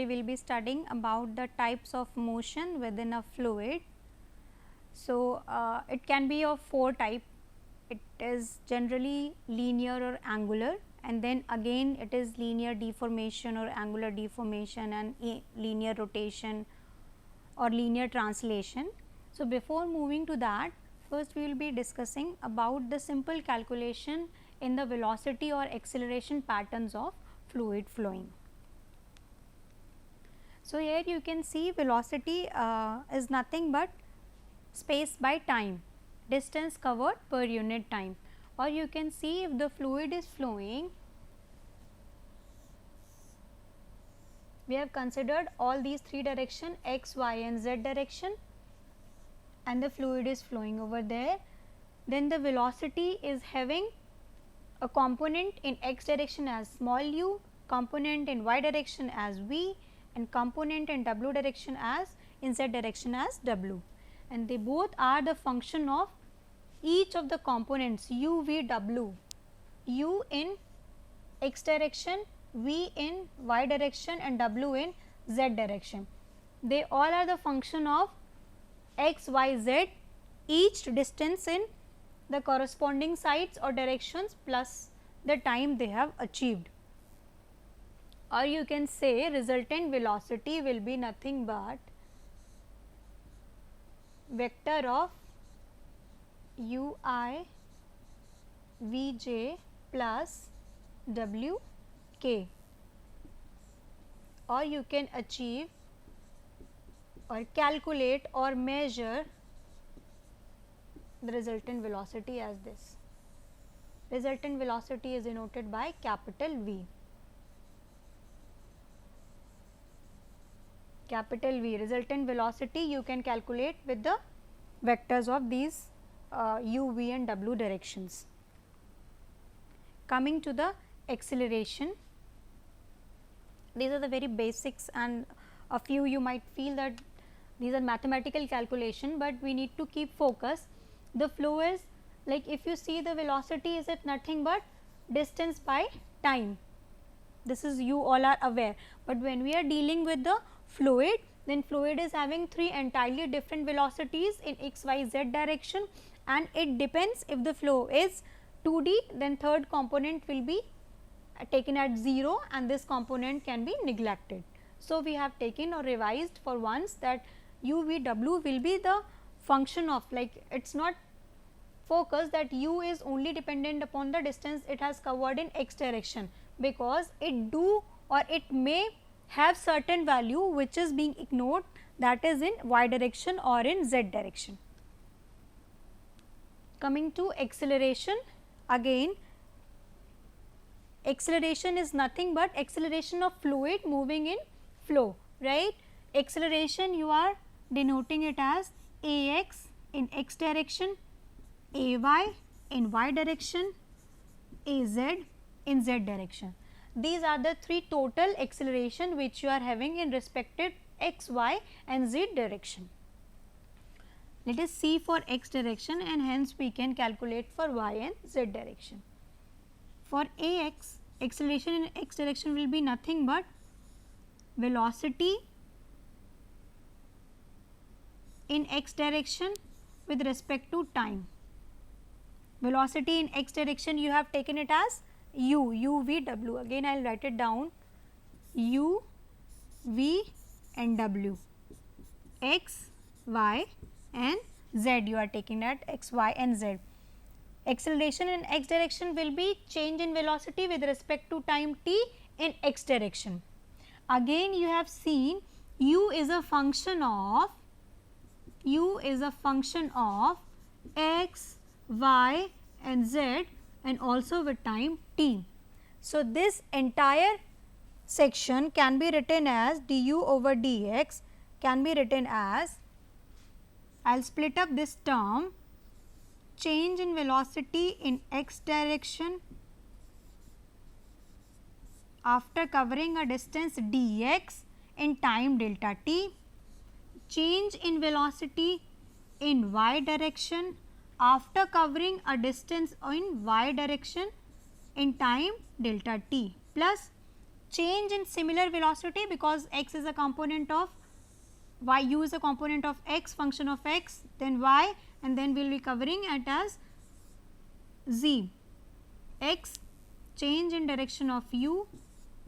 Today we will be studying about the types of motion within a fluid. So, it can be of 4 types. It is generally linear or angular, and then again it is linear deformation or angular deformation and linear rotation or linear translation. So, before moving to that, first we will be discussing about the simple calculation in the velocity or acceleration patterns of fluid flowing. So, here you can see velocity is nothing but space by time, distance covered per unit time, or you can see if the fluid is flowing, we have considered all these 3 direction x, y and z direction, and the fluid is flowing over there. Then the velocity is having a component in x direction as small u, component in y direction as v, and component in w direction as in z direction as w, and they both are the function of each of the components u, v, w, u in x direction, v in y direction and w in z direction. They all are the function of x, y, z, each distance in the corresponding sides or directions plus the time they have achieved. Or you can say resultant velocity will be nothing but vector of u I v j plus w k, or you can achieve or calculate or measure the resultant velocity as this. Resultant velocity is denoted by capital V. Capital V, resultant velocity you can calculate with the vectors of these u, v and w directions. Coming to the acceleration, these are the very basics, and a few you might feel that these are mathematical calculation, but we need to keep focus. The flow is like, if you see the velocity is it nothing but distance by time. This is you all are aware, but when we are dealing with the fluid, then fluid is having 3 entirely different velocities in x, y, z direction, and it depends if the flow is 2D, then third component will be taken at 0 and this component can be neglected. So, we have taken or revised for once that u, v, w will be the function of, like, it is not focus that u is only dependent upon the distance it has covered in x direction, because it do or it may have certain value which is being ignored, that is in y direction or in z direction. Coming to acceleration, again acceleration is nothing but acceleration of fluid moving in flow, right. Acceleration you are denoting it as ax in x direction, ay in y direction, az in z direction. These are the 3 total acceleration which you are having in respective x, y and z direction. Let us see for x direction, and hence we can calculate for y and z direction. For ax, acceleration in x direction will be nothing but velocity in x direction with respect to time. Velocity in x direction you have taken it as u, u, v, w. Again I will write it down, u, v and w, x, y and z you are taking at x, y and z. Acceleration in x direction will be change in velocity with respect to time t in x direction. Again you have seen u is a function of x, y and z and also with time t. So, this entire section can be written as du over dx, can be written as, I will split up this term, change in velocity in x direction after covering a distance dx in time delta t, change in velocity in y direction after covering a distance in y direction in time delta t, plus change in similar velocity, because x is a component of y, u is a component of x, function of x, then y, and then we will be covering it as z. X change in direction of u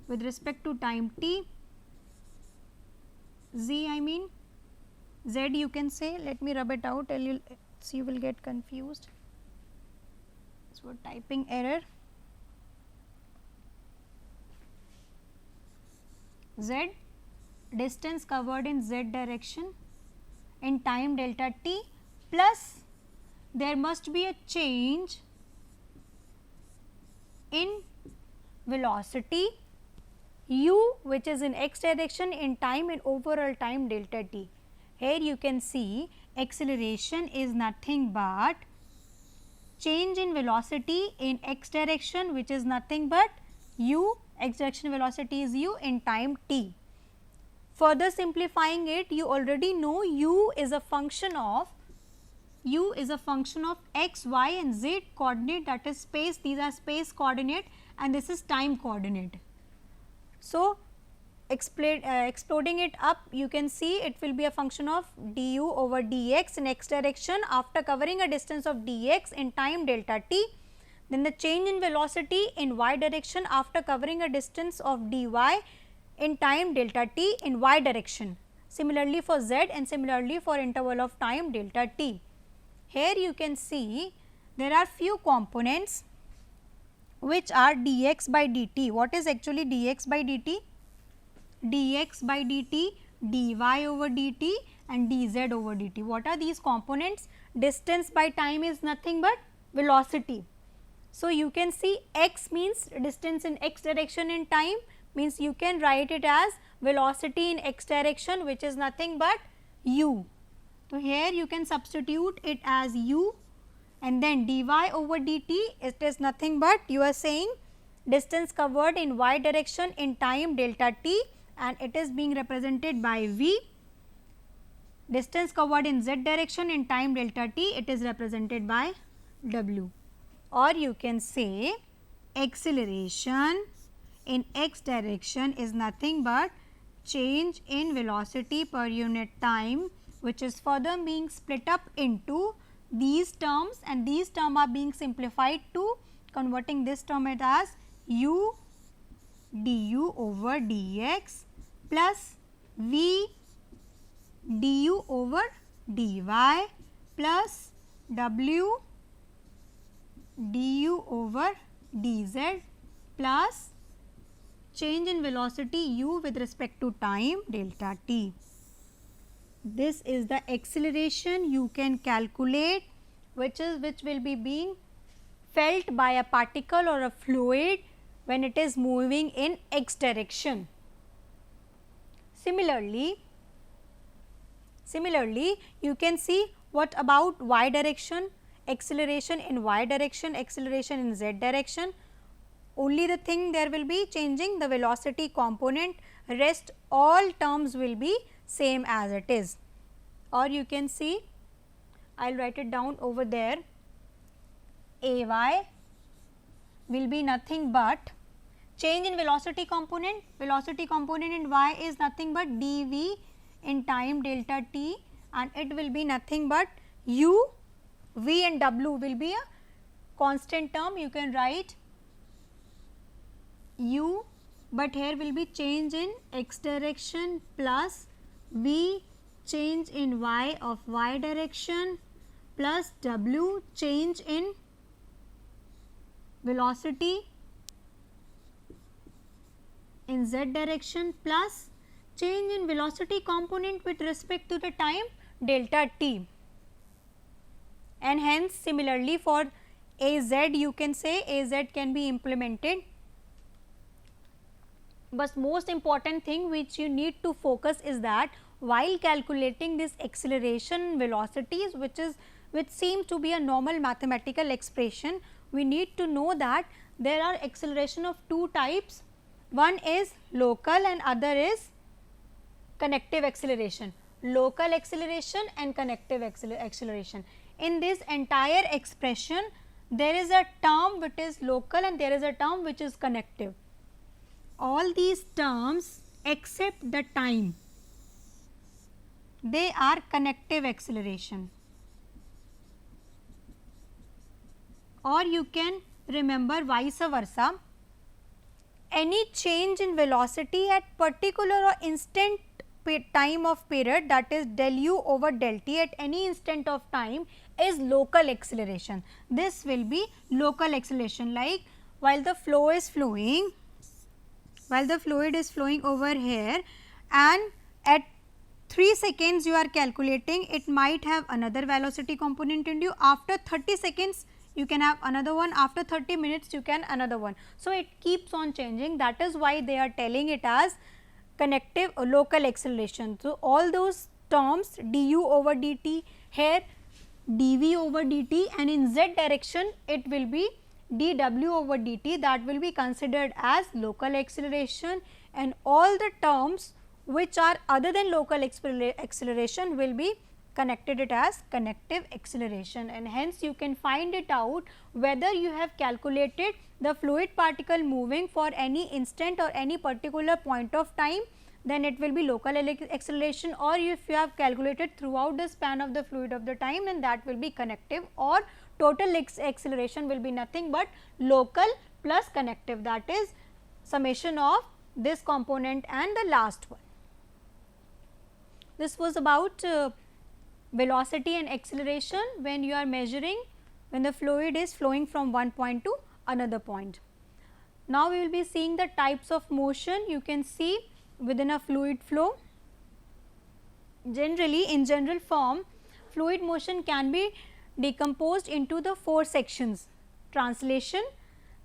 with respect to time t, z I mean, z you can say, let me rub it out, else you will get confused. So, typing error. Z, distance covered in z direction in time delta t, plus there must be a change in velocity u, which is in x direction in time and overall time delta t. Here you can see acceleration is nothing but change in velocity in x direction, which is nothing but u, x direction velocity is u in time t. Further simplifying it, you already know u is a function of x, y and z coordinate, that is space, these are space coordinate and this is time coordinate. So, exploding it up, you can see it will be a function of du over dx in x direction after covering a distance of dx in time delta t. Then the change in velocity in y direction after covering a distance of dy in time delta t in y direction. Similarly for z and similarly for interval of time delta t. Here you can see there are few components which are dx by dt. What is actually dx by dt? Dx by dt, dy over dt and dz over dt. What are these components? Distance by time is nothing but velocity. So, you can see x means distance in x direction in time, means you can write it as velocity in x direction, which is nothing but u. So, here you can substitute it as u, and then dy over dt, it is nothing but you are saying distance covered in y direction in time delta t and it is being represented by v. Distance covered in z direction in time delta t, it is represented by w. Or you can say acceleration in x direction is nothing but change in velocity per unit time, which is further being split up into these terms, and these terms are being simplified to converting this term as u du over dx plus v du over dy plus w du over dz plus change in velocity u with respect to time delta t. This is the acceleration you can calculate, which will be being felt by a particle or a fluid when it is moving in x direction. Similarly, you can see what about y direction, acceleration in y direction, acceleration in z direction. Only the thing there will be changing the velocity component, rest all terms will be same as it is. Or you can see, I will write it down over there, ay will be nothing but change in velocity component in y is nothing but dv in time delta t and it will be nothing but u, v and w will be a constant term, you can write u, but here will be change in x direction plus v change in y of y direction plus w change in velocity in z direction plus change in velocity component with respect to the time delta t. And hence similarly for az you can say az can be implemented. But most important thing which you need to focus is that while calculating this acceleration velocities, which seems to be a normal mathematical expression, we need to know that there are acceleration of two types. One is local and other is connective acceleration. Local acceleration and connective acceleration. In this entire expression, there is a term which is local and there is a term which is connective. all these terms except the time, they are connective acceleration. Or you can remember vice versa, any change in velocity at particular or instant time of period, that is del u over del t, at any instant of time is local acceleration. This will be local acceleration, like while the flow is flowing, while the fluid is flowing over here, and at 3 seconds you are calculating, it might have another velocity component in you. After 30 seconds you can have another one, after 30 minutes you can another one. So, it keeps on changing, that is why they are telling it as connective or local acceleration. So, all those terms du over dt, here dv over dt, and in z direction it will be dw over dt, that will be considered as local acceleration, and all the terms which are other than local acceleration will be connected it as connective acceleration, and hence you can find it out whether you have calculated the fluid particle moving for any instant or any particular point of time, then it will be local acceleration, or if you have calculated throughout the span of the fluid of the time, then that will be connective, or total acceleration will be nothing but local plus connective, that is summation of this component and the last one. This was about velocity and acceleration when you are measuring, when the fluid is flowing from one point to another point. Now, we will be seeing the types of motion you can see within a fluid flow. Generally, in general form, fluid motion can be decomposed into the 4 sections: translation,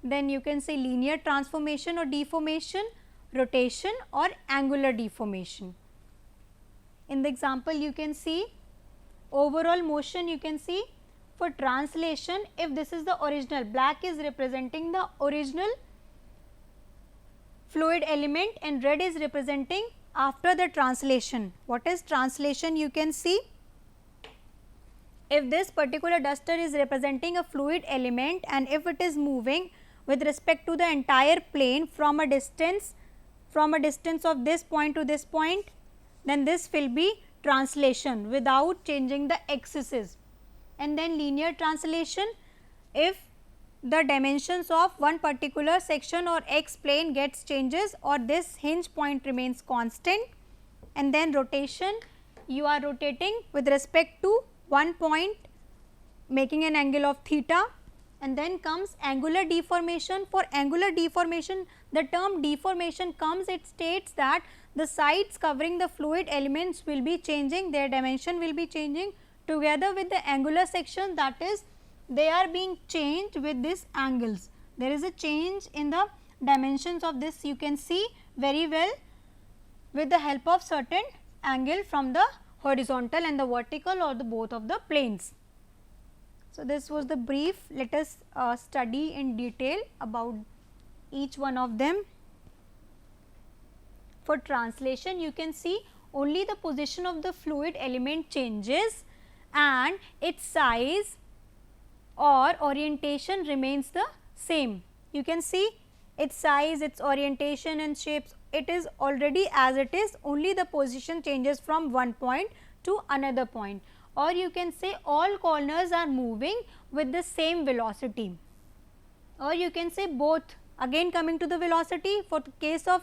then you can say linear transformation or deformation, rotation or angular deformation. In the example, you can see overall motion, you can see for translation, if this is the original, black is representing the original fluid element and red is representing after the translation. What is translation? You can see if this particular duster is representing a fluid element and if it is moving with respect to the entire plane from a distance of this point to this point, then this will be translation without changing the axes. And then linear translation, if the dimensions of one particular section or x plane gets changes or this hinge point remains constant. And then rotation, you are rotating with respect to one point making an angle of theta. And then comes angular deformation. For angular deformation, the term deformation comes, it states that the sides covering the fluid elements will be changing, their dimension will be changing together with the angular section, that is they are being changed with these angles. There is a change in the dimensions of this, you can see very well with the help of certain angle from the horizontal and the vertical or the both of the planes. So, this was the brief. Let us study in detail about each one of them. For translation, you can see only the position of the fluid element changes and its size or orientation remains the same. You can see its size, its orientation and shapes, it is already as it is, only the position changes from one point to another point. Or you can say all corners are moving with the same velocity, or you can say both. Again coming to the velocity, for the case of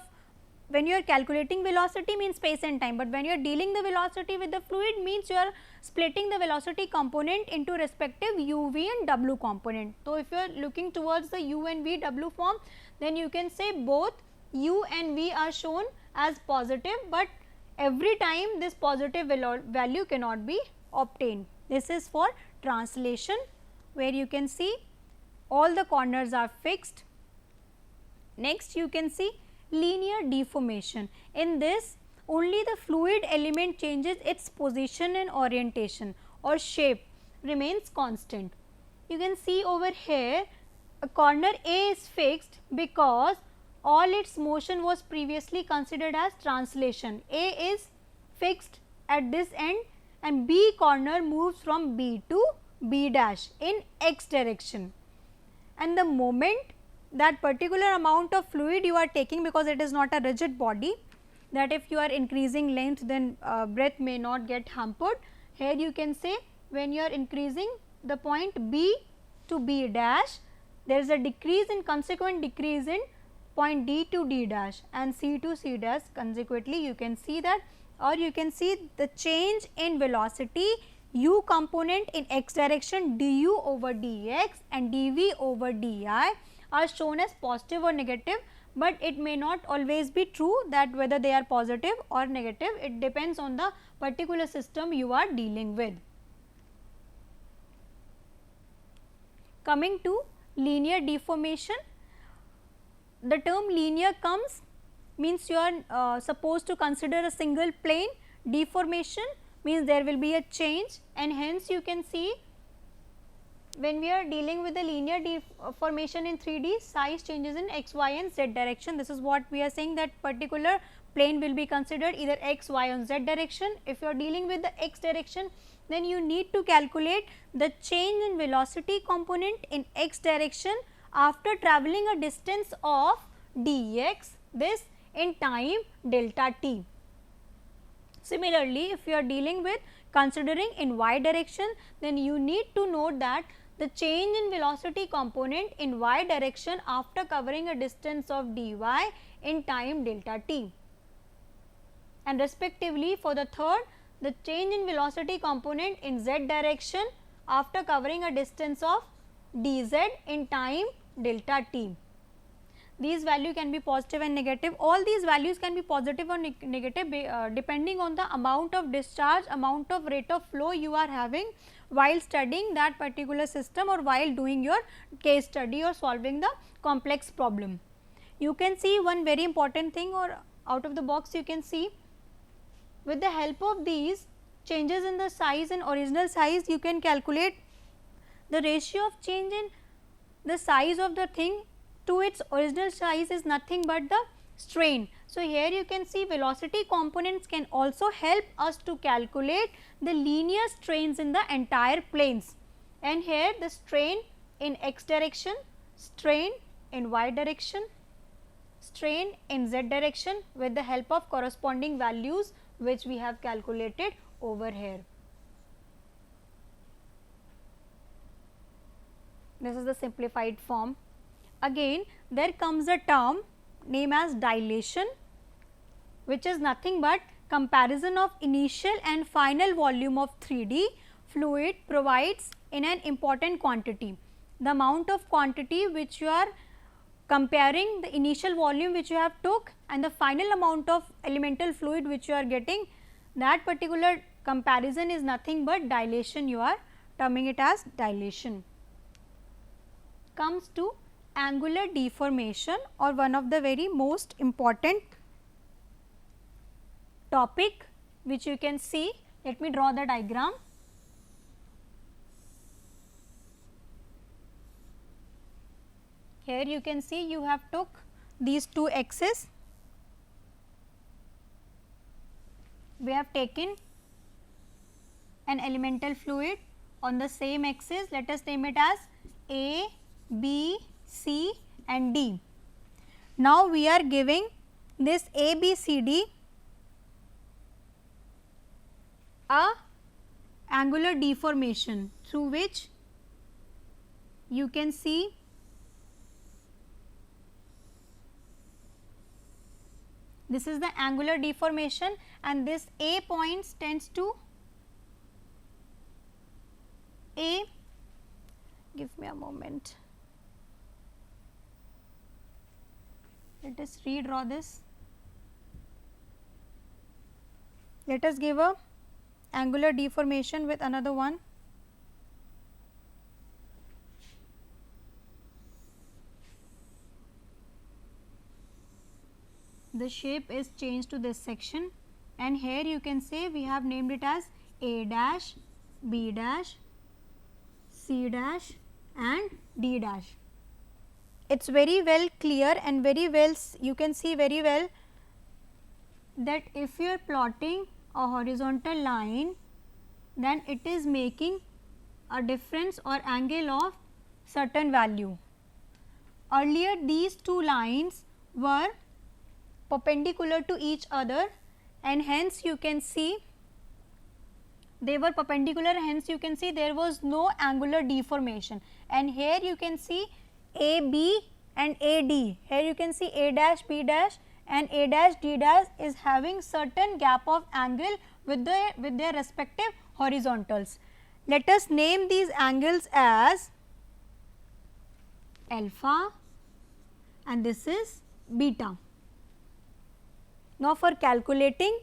when you are calculating velocity means space and time, but when you are dealing the velocity with the fluid means you are splitting the velocity component into respective u, v and w component. So, if you are looking towards the u and v w form, then you can say both u and v are shown as positive, but every time this positive value cannot be obtained. This is for translation, where you can see all the corners are fixed. Next, you can see linear deformation. In this, only the fluid element changes its position and orientation, or shape remains constant. You can see over here a corner A is fixed because all its motion was previously considered as translation. A is fixed at this end and B corner moves from B to B dash in x direction, and the moment that particular amount of fluid you are taking, because it is not a rigid body, that if you are increasing length, then breath may not get hampered. Here you can say when you are increasing the point B to B dash, there is a decrease in consequent decrease in point D to D dash and C to C dash consequently, you can see that, or you can see the change in velocity u component in x direction du over dx and dv over di are shown as positive or negative, but it may not always be true that whether they are positive or negative, it depends on the particular system you are dealing with. Coming to linear deformation, the term linear comes means you are supposed to consider a single plane. Deformation means there will be a change, and hence you can see when we are dealing with the linear deformation in 3D, size changes in x, y and z direction. This is what we are saying, that particular plane will be considered either x, y and z direction. If you are dealing with the x direction, then you need to calculate the change in velocity component in x direction after travelling a distance of dx, this in time delta t. Similarly, if you are dealing with considering in y direction, then you need to note that the change in velocity component in y direction after covering a distance of dy in time delta t, and respectively for the third, the change in velocity component in z direction after covering a distance of dz in time delta t. These value can be positive and negative. All these values can be positive or negative depending on the amount of discharge, amount of rate of flow you are having while studying that particular system or while doing your case study or solving the complex problem. You can see one very important thing, or out of the box you can see, with the help of these changes in the size and original size, you can calculate the ratio of change in the size of the thing to its original size is nothing but the strain. So, here you can see velocity components can also help us to calculate the linear strains in the entire planes, and here the strain in x direction, strain in y direction, strain in z direction with the help of corresponding values which we have calculated over here. This is the simplified form. Again, there comes a term named as dilation, which is nothing but comparison of initial and final volume of 3D fluid provides in an important quantity. The amount of quantity which you are comparing, the initial volume which you have took and the final amount of elemental fluid which you are getting, that particular comparison is nothing but dilation, you are terming it as dilation. Comes to angular deformation, or one of the very most important topic which you can see. Let me draw the diagram. Here you can see you have took these two axes. We have taken an elemental fluid on the same axis. Let us name it as A, B, C and D. Now, we are giving this A, B, C, D a angular deformation through which you can see this is the angular deformation, and this A points tends to A. Give me a moment. Let us redraw this. Let us give a angular deformation with another one. The shape is changed to this section, and here you can say we have named it as A dash, B dash, C dash and D dash. It is very well clear and very well, you can see very well that if you are plotting a horizontal line, then it is making a difference or angle of certain value. earlier these two lines were perpendicular to each other and hence you can see they were perpendicular, hence you can see there was no angular deformation, and here you can see AB and AD, here you can see A dash B dash and A dash D dash is having certain gap of angle with their respective horizontals. Let us name these angles as alpha and this is beta. Now, for calculating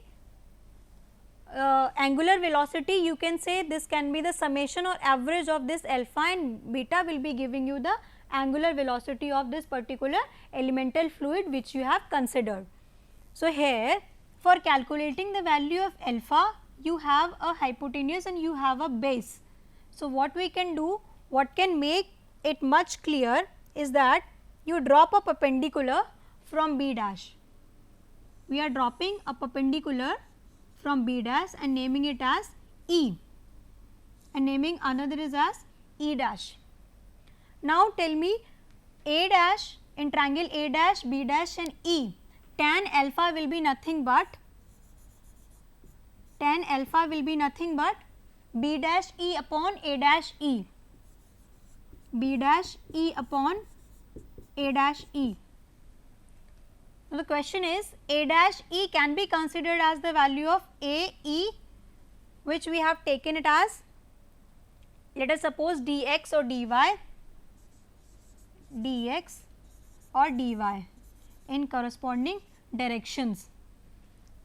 angular velocity, you can say this can be the summation or average of this alpha and beta will be giving you the angular velocity of this particular elemental fluid which you have considered. So, here for calculating the value of alpha, you have a hypotenuse and you have a base. So, what we can do, what can make it much clear is that you drop a perpendicular from B dash. We are dropping a perpendicular from B dash and naming it as E and naming another is as E dash. Now, tell me A dash in triangle A dash, B dash and E, tan alpha will be nothing but B dash E upon A dash E, B dash E upon A dash E. Now, the question is A dash E can be considered as the value of A E which we have taken it as, let us suppose dx or dy, in corresponding directions.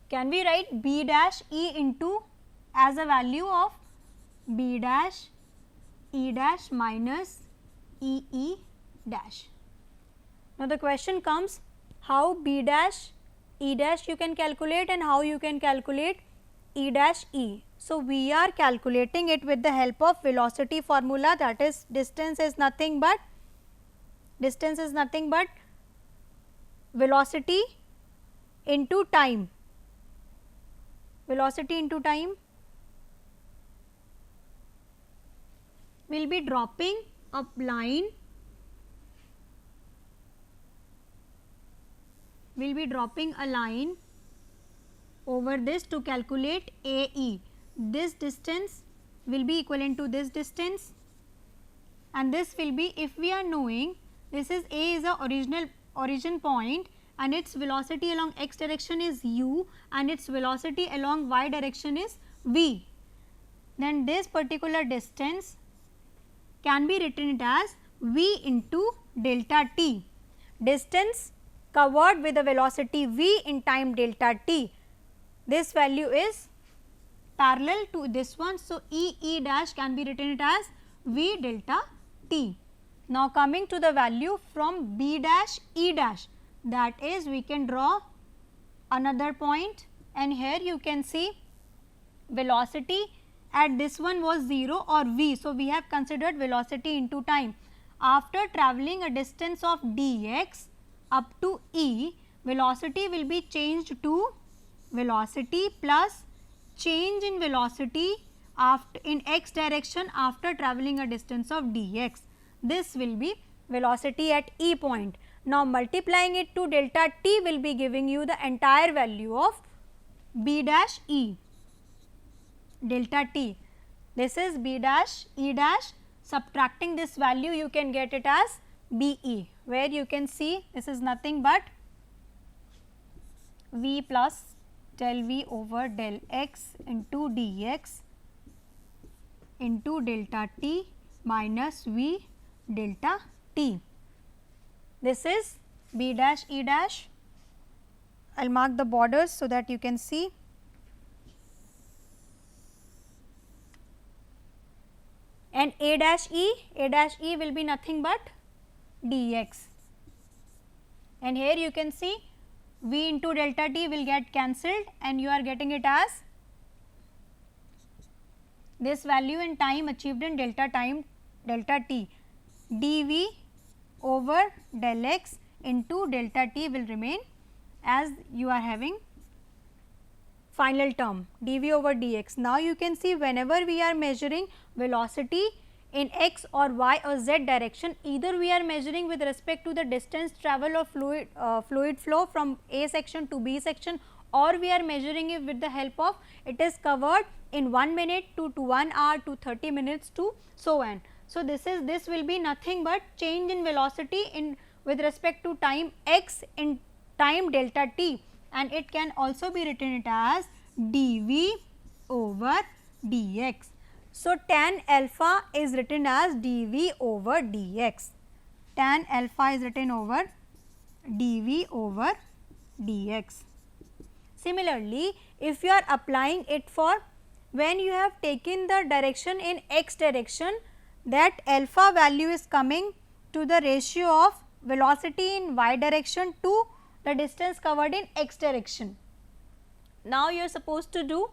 Can we write B dash E into as a value of B dash E dash minus E E dash. Now, the question comes how B dash E dash you can calculate and how you can calculate E dash E. So, we are calculating it with the help of velocity formula, that is distance is nothing but velocity into time. Velocity into time will be dropping a line, over this to calculate AE. This distance will be equivalent to this distance and this will be, if we are knowing this is A is a origin point and its velocity along x direction is u and its velocity along y direction is v, then this particular distance can be written it as v into delta t, distance covered with the velocity v in time delta t. This value is parallel to this one. So, E dash can be written it as v delta t. Now, coming to the value from B dash E dash, that is we can draw another point and here you can see velocity at this one was 0 or v. So, we have considered velocity into time. After travelling a distance of dx up to E, velocity will be changed to velocity plus change in velocity after in x direction after travelling a distance of dx. This will be velocity at E point. Now, multiplying it to delta t will be giving you the entire value of B dash E delta t. This is B dash E dash, subtracting this value you can get it as BE, where you can see this is nothing but V plus del V over del x into dx into delta t minus V delta t. This is B dash E dash. I will mark the borders so that you can see. And A dash E will be nothing but dx. And here you can see V into delta t will get cancelled and you are getting it as this value in time achieved in delta time delta t, dV over del x into delta t will remain as you are having final term dV over dx. Now, you can see whenever we are measuring velocity in x or y or z direction, either we are measuring with respect to the distance travel of fluid flow from A section to B section, or we are measuring it with the help of it is covered in 1 minute to 1 hour to 30 minutes to so on. So, this will be nothing but change in velocity in with respect to time x in time delta t, and it can also be written it as dv over dx. So, tan alpha is written as dv over dx, tan alpha is written over dv over dx. Similarly, if you are applying it for when you have taken the direction in x direction, that alpha value is coming to the ratio of velocity in y direction to the distance covered in x direction. Now, you are supposed to do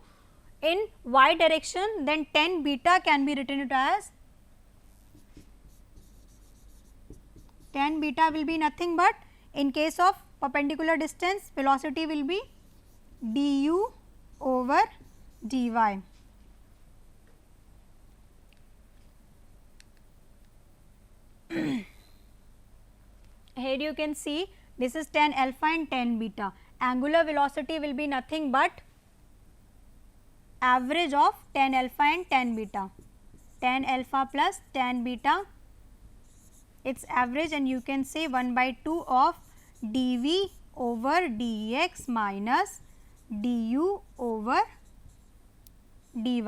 in y direction, then tan beta can be written as tan beta will be nothing but in case of perpendicular distance velocity will be du over dy. Here you can see this is tan alpha and tan beta. Angular velocity will be nothing but average of tan alpha and tan beta. Tan alpha plus tan beta, its average, and you can say 1 by 2 of dv over dx minus du over dy.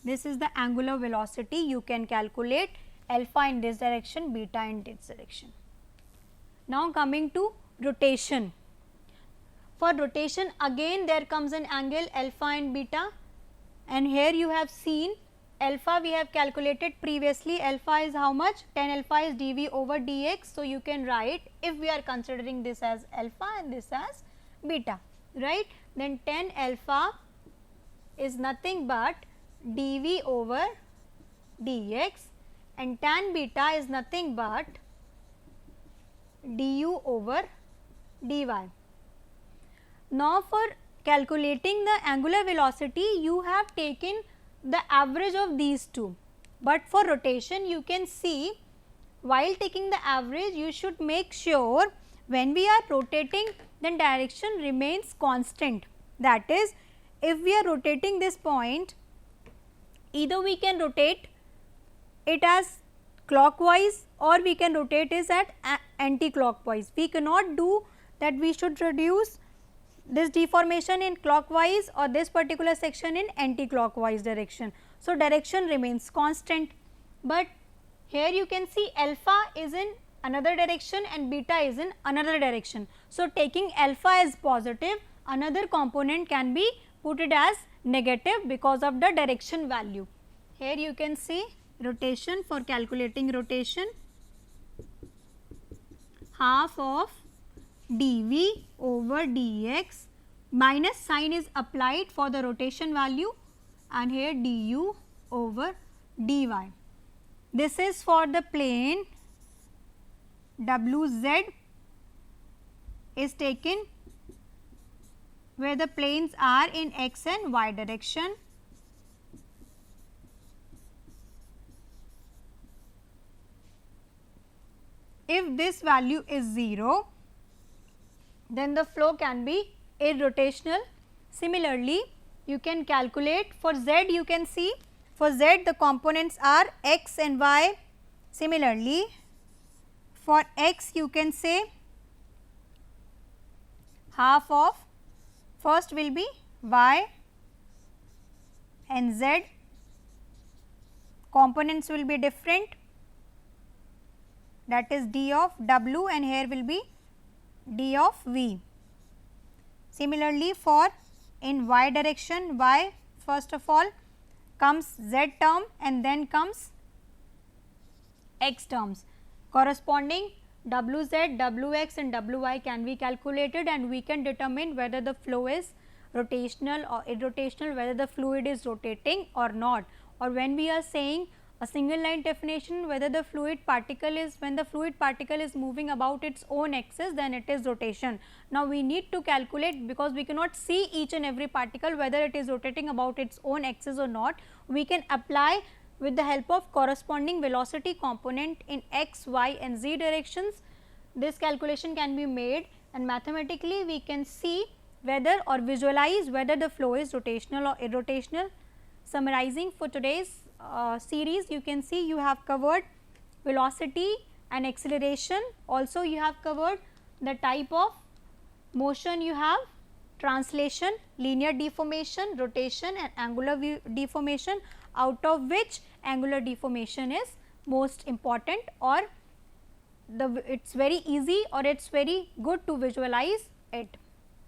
This is the angular velocity. You can calculate alpha in this direction, beta in this direction. Now, coming to rotation. For rotation again there comes an angle alpha and beta, and here you have seen alpha we have calculated previously. Alpha is how much? Tan alpha is dv over dx. So, you can write, if we are considering this as alpha and this as beta, right, then tan alpha is nothing but dv over dx and tan beta is nothing but du over dy. Now, for calculating the angular velocity you have taken the average of these two, but for rotation you can see while taking the average you should make sure when we are rotating then direction remains constant. That is, if we are rotating this point, either we can rotate it as clockwise or we can rotate it at anti-clockwise. We cannot do that we should reduce this deformation in clockwise or this particular section in anti-clockwise direction. So, direction remains constant, but here you can see alpha is in another direction and beta is in another direction. So, taking alpha as positive, another component can be put it as negative because of the direction value. Here you can see rotation. For calculating rotation, half of dv over dx minus sign is applied for the rotation value and here du over dy. This is for the plane wz is taken where the planes are in x and y direction. If this value is 0, then the flow can be irrotational. Similarly, you can calculate for z, you can see for z the components are x and y. Similarly, for x you can say half of first will be y and z, components will be different, that is d of w and here will be d of v. Similarly, for in y direction, y first of all comes z term and then comes x terms. Corresponding wz, wx and wy can be calculated and we can determine whether the flow is rotational or irrotational, whether the fluid is rotating or not, or when we are saying a single line definition, whether the fluid particle is, when the fluid particle is moving about its own axis, then it is rotation. Now, we need to calculate, because we cannot see each and every particle whether it is rotating about its own axis or not. We can apply with the help of corresponding velocity component in x, y and z directions. This calculation can be made, and mathematically we can see whether or visualize whether the flow is rotational or irrotational. Summarizing for today's series, you can see you have covered velocity and acceleration. Also you have covered the type of motion you have, translation, linear deformation, rotation and angular deformation, out of which angular deformation is most important, or it is very easy or it is very good to visualize it.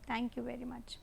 Thank you very much.